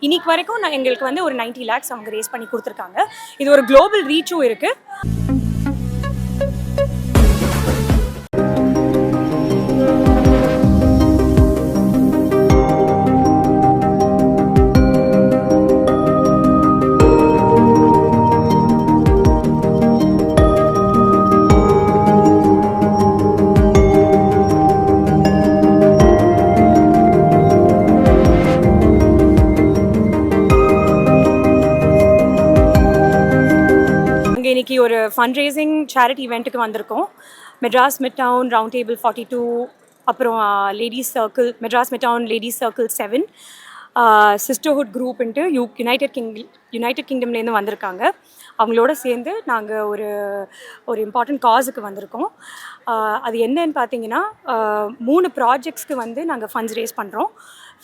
இன்னைக்கு வரைக்கும் எங்களுக்கு வந்து ஒரு 90 lakhs அவங்க ரேஸ் பண்ணி கொடுத்துருக்காங்க. இது ஒரு குளோபல் ரீச்சும் இருக்குது. இன்னைக்கு ஒரு ஃபண்ட் ரேசிங் சேரிட்டி இவெண்ட்டுக்கு வந்திருக்கோம். Madras mid down round table 42, அப்புறம் Ladies Circle, Madras mid down ladies circle 7, Sisterhood குரூப்ன்ட்டு யுனைடெட் கிங்டம்லேருந்து வந்திருக்காங்க. அவங்களோட சேர்ந்து நாங்கள் ஒரு இம்பார்ட்டண்ட் காஸுக்கு வந்திருக்கோம். அது என்னன்னு பார்த்தீங்கன்னா 3 ப்ராஜெக்ட்ஸ்க்கு வந்து நாங்கள் ஃபண்ட்ஸ் ரேஸ் பண்ணுறோம்.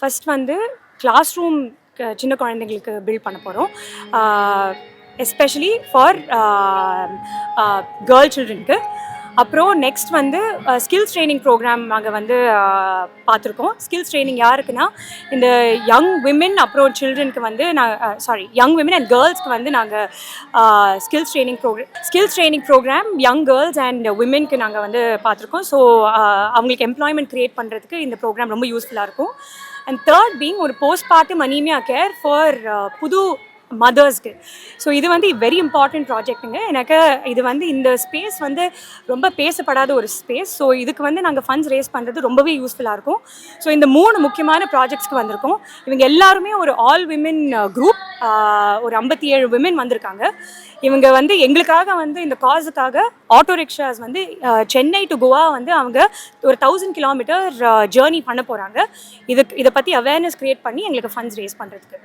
ஃபர்ஸ்ட் வந்து கிளாஸ் ரூம் சின்ன குழந்தைங்களுக்கு பில்ட் பண்ண போகிறோம், எஸ்பெஷலி ஃபார் கேர்ள் சில்ட்ரனுக்கு. அப்புறம் நெக்ஸ்ட் வந்து ஸ்கில்ஸ் ட்ரைனிங் ப்ரோக்ராம் நாங்கள் வந்து பார்த்துருக்கோம். ஸ்கில்ஸ் ட்ரைனிங் யாருக்குன்னா இந்த யங் விமென் அப்புறம் சில்ட்ரனுக்கு வந்து யங் விமென் அண்ட் கேர்ள்ஸ்க்கு வந்து நாங்கள் skills training programme young girls and விமென்க்கு நாங்கள் வந்து பார்த்துருக்கோம். ஸோ அவங்களுக்கு எம்ப்ளாய்மெண்ட் க்ரியேட் பண்ணுறதுக்கு இந்த ப்ரோக்ராம் ரொம்ப யூஸ்ஃபுல்லாக இருக்கும். அண்ட் தேர்ட் பீங் ஒரு போஸ்ட்மார்ட்டம் அனீமியா கேர் ஃபார் புது மதர்ஸ்க்கு. ஸோ இது வந்து வெரி இம்பார்ட்டன்ட் ப்ராஜெக்ட்டுங்க. எனக்கு இது வந்து இந்த ஸ்பேஸ் வந்து ரொம்ப பேசப்படாத ஒரு ஸ்பேஸ். ஸோ இதுக்கு வந்து நாங்கள் ஃபண்ட்ஸ் ரேஸ் பண்ணுறது ரொம்பவே யூஸ்ஃபுல்லாக இருக்கும். ஸோ இந்த 3 முக்கியமான ப்ராஜெக்ட்ஸ்க்கு வந்திருக்கோம். இவங்க எல்லாருமே ஒரு ஆல் விமென் குரூப், ஒரு 57 விமென் வந்திருக்காங்க. இவங்க வந்து எங்களுக்காக வந்து இந்த காஸுக்காக ஆட்டோ ரிக்ஷாஸ் வந்து சென்னை டு கோவா வந்து அவங்க ஒரு 1000 கிலோமீட்டர் ஜேர்னி பண்ண போகிறாங்க. இதை பற்றி அவேர்னஸ் க்ரியேட் பண்ணி எங்களுக்கு ஃபண்ட்ஸ் ரேஸ் பண்ணுறதுக்கு.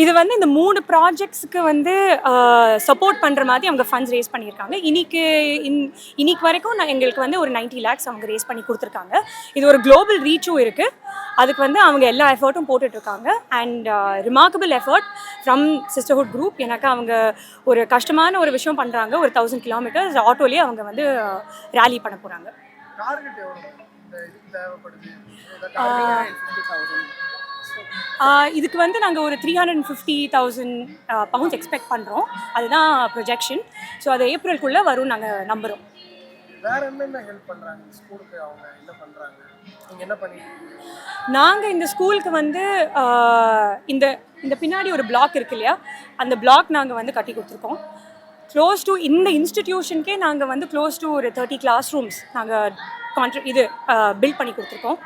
இது வந்து இந்த 3 ப்ராஜெக்ட்ஸுக்கு வந்து சப்போர்ட் பண்ணுற மாதிரி அவங்க ஃபண்ட்ஸ் ரேஸ் பண்ணியிருக்காங்க. இன்னைக்கு வரைக்கும் எங்களுக்கு வந்து ஒரு 90 lakhs அவங்க ரேஸ் பண்ணி கொடுத்துருக்காங்க. இது ஒரு குளோபல் ரீச்சும் இருக்குது. அதுக்கு வந்து அவங்க எல்லா எஃபர்ட்டும் போட்டுட்ருக்காங்க. And remarkable effort from Sisterhood group. எனக்கு அவங்க ஒரு கஷ்டமான ஒரு விஷயம் பண்ணுறாங்க. ஒரு 1000 கிலோமீட்டர்ஸ் ஆட்டோலேயே அவங்க வந்து ரேலி பண்ண போகிறாங்க. இதுக்கு வந்து நாங்கள் ஒரு 350,000 pounds எக்ஸ்பெக்ட் பண்ணுறோம். அதுதான் ப்ரொஜெக்ஷன். ஸோ அது ஏப்ரலுக்குள்ளே வரும் நாங்கள் நம்புகிறோம். நாங்கள் இந்த ஸ்கூலுக்கு வந்து இந்த பின்னாடி ஒரு பிளாக் இருக்கு இல்லையா, அந்த பிளாக் நாங்கள் வந்து கட்டி கொடுத்துருக்கோம். க்ளோஸ் டு இந்த இன்ஸ்டிடியூஷனுக்கே நாங்கள் வந்து க்ளோஸ் டு ஒரு 30 கிளாஸ் ரூம்ஸ் நாங்கள் பில்ட் பண்ணி கொடுத்துருக்கோம்.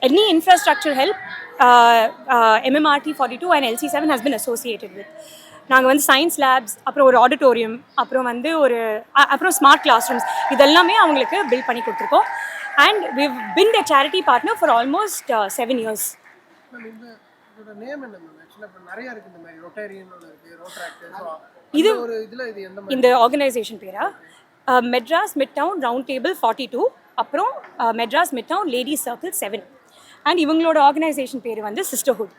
Any infrastructure help MMRT 42 and LC7 has been associated with. நாங்கள் வந்து சயின்ஸ் லேப்ஸ், அப்புறம் ஒரு ஆடிட்டோரியம், அப்புறம் வந்து அப்புறம் ஸ்மார்ட் கிளாஸ் ரூம்ஸ் இதெல்லாமே அவங்களுக்கு பில்ட் பண்ணி கொடுத்துருக்கோம். And we've been their charity partner for almost 7 years. இது இந்த ஆர்கனைசேஷன் பேரா Madras mid down round table 42, அப்புறம் Madras mid down ladies circle 7. And இவங்களோட ஆர்கனைசேஷன் பேர் வந்து சிஸ்டர்ஹுட்.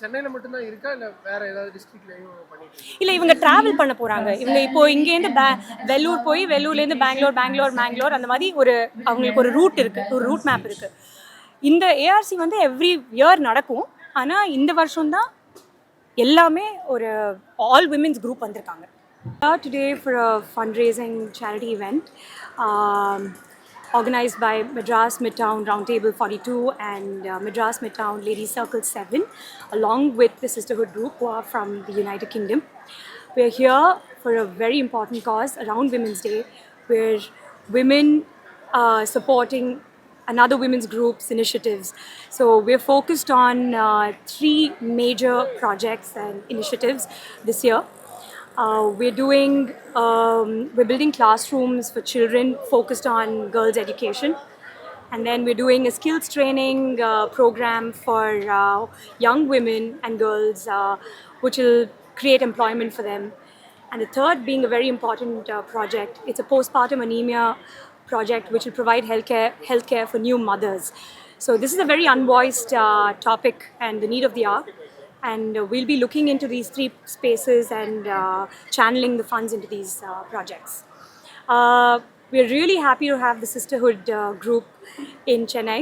சென்னையில் மட்டும்தான் இருக்கா இல்லை வேற ஏதாவது டிஸ்ட்ரிக்ட்லையும் பண்ணிட்டு? இல்லை, இவங்க ட்ராவல் பண்ண போகிறாங்க. இவங்க இப்போ இங்கேருந்து வெல்லூர் போய் வெல்லூர்லேருந்து பெங்களூர் அந்த மாதிரி அவங்களுக்கு ஒரு ரூட் இருக்குது, ஒரு ரூட் மேப் இருக்குது. இந்த ஏஆர்சி வந்து எவ்ரி இயர் நடக்கும். ஆனால் இந்த வருஷம்தான் எல்லாமே ஒரு ஆல் விமென்ஸ் குரூப் வந்திருக்காங்க. Today for a fundraising charity event organized by Madras Midtown Roundtable 42 and Madras Midtown Ladies Circle 7, along with the Sisterhood Group who are from the United Kingdom. We are here for a very important cause around Women's Day, where women are supporting another women's group's initiatives. So we're focused on 3 major projects and initiatives this year. We're building classrooms for children focused on girls' education. And then we're doing a skills training program for young women and girls, which will create employment for them. And the third being a very important project. It's a postpartum anemia project which will provide healthcare for new mothers. So this is a very unvoiced topic and the need of the hour. And we'll be looking into these 3 spaces and channeling the funds into these projects. We're really happy to have the Sisterhood group in Chennai.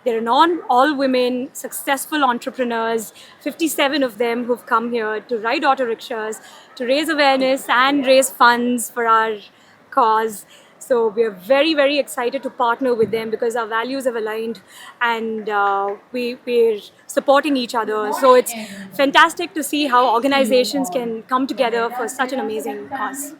they're all women, successful entrepreneurs, 57 of them who've come here to ride auto rickshaws, to raise awareness and raise funds for our cause. So we are very, very excited to partner with them because our values have aligned, and we're supporting each other. So it's fantastic to see how organizations can come together for such an amazing cause.